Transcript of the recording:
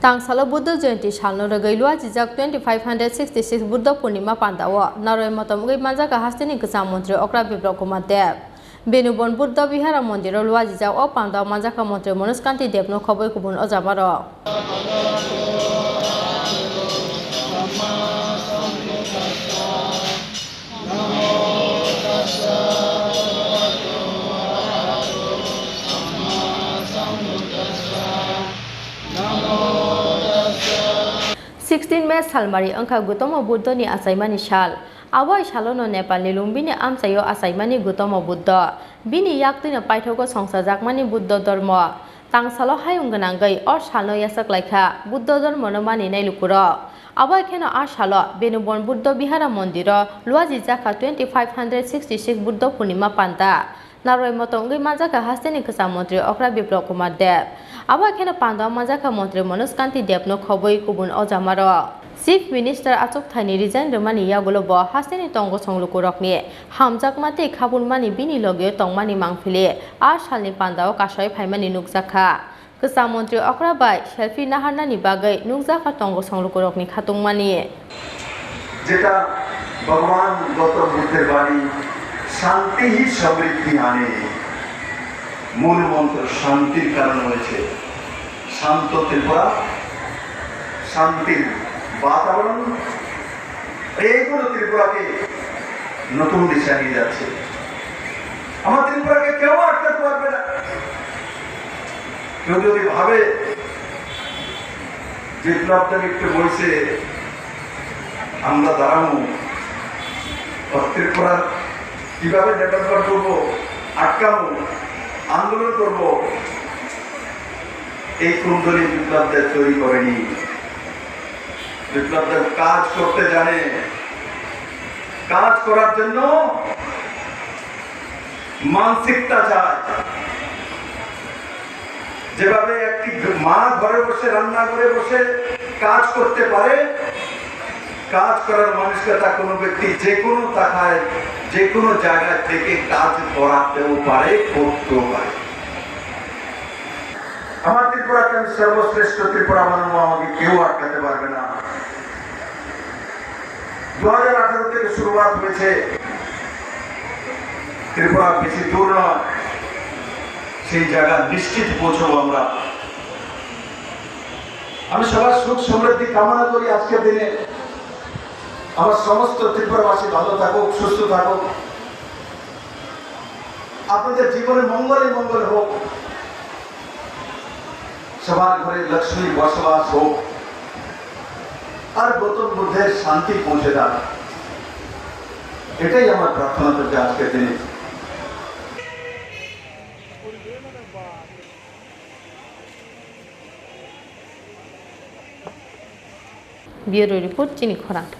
Tangsalo Buddha Jayanti Shalno Ragailua Jijak 2566 Buddha Purnima Pandao Naruwai Motom wngwi Manjakha hastini kwchang mantri okra Biplab Kumar Benubon Buddha Vihara Mondiro lua jijak o Pandao Manjakha mantri Manuskanti Debno khoboi kubun o jamaro May Salmari Angka Gutomo Buddha ni Asaimani Shal. Awai Shalono Nepal ni Lumbini Amsayo Asaimani Gutomo Buddha. Bini Yaktina Paitoko Songsa Jakmani Buddha Dharma. Tangsalo Hayunganangai or Shalo Yasak Laika. Buddha Dharma no Mani Nailukuro. Awai Keno Ashalo, Benubon Buddha Vihara Mondiro, Luazi Jaka 2566 Buddha Purnima Panda. Naruwai Motom wngwi Manjakha hastini kwchang mantri okra Biplab Kumar Abo kheno Pandao Manjakha mantri Manuskanti Debno khoboi kubun o jamaro Chief Minister Achuk Thaini resign remani yagulo bo hastini tongo songluku rokni hamjakmati khabunmani bini logyo tongmani mangphile a salni Pandao kasai phaimani nukjakha kwchang mantri okra bai selfie naharnani bagai nukjakha tongo songluku rokni khatungmani যেটা ভগবান গৌতম বুদ্ধের বাণী শান্তি হি সমৃদ্ধি আনে মূল মন্ত্র শান্তির কারণ হয়েছে শান্ত ত্রিপুরা শান্তির বাতাবরণ এইগুলো ত্রিপুরাকে নতুন দিশা নিয়ে যাচ্ছে আমার ত্রিপুরাকে কেউ আটকাতে পারবে না কেউ যদি ভাবে বিপ্লবটা একটু বলছে আমরা দাঁড়াবো ত্রিপুরার কিভাবে ডেভেলপমেন্ট করবো আটকাবো আন্দোলন করবো এই কুণ্ডলী বিপ্লবদের তৈরি করেনি বিপ্লবদের কাজ করতে জানে কাজ করার জন্য মানসিকতা চায় যেভাবে একটি মা ঘরে বসে রান্না করে বসে কাজ করতে পারে কাজ করার মানসিকতা কোনো ব্যক্তি যে কোনো টাকায় যে কোনো জায়গা থেকে কাজ করাতেও পারে করতেও পারে আমার ত্রিপুরাকে আমি সর্বশ্রেষ্ঠ ত্রিপুরা মানব আমাকে কেউ আটকাতে পারবে না 2018 থেকে শুরুয়াত হয়েছে ত্রিপুরা বেশি দূর নয় সেই জায়গা নিশ্চিত পৌঁছবো আমরা আমি সবার সুখ সমৃদ্ধি কামনা করি আজকের দিনে আমার সমস্ত ত্রিপুরাবাসী ভালো থাকুক সুস্থ থাকুক আপনাদের জীবনে মঙ্গলে মঙ্গল হোক সবার ঘরে লক্ষ্মী বসবাস হোক আর গৌতম বুদ্ধের শান্তি পৌঁছে দেন এটাই আমার প্রার্থনা করতে আজকের দিনে Bureau Report Chini Khorang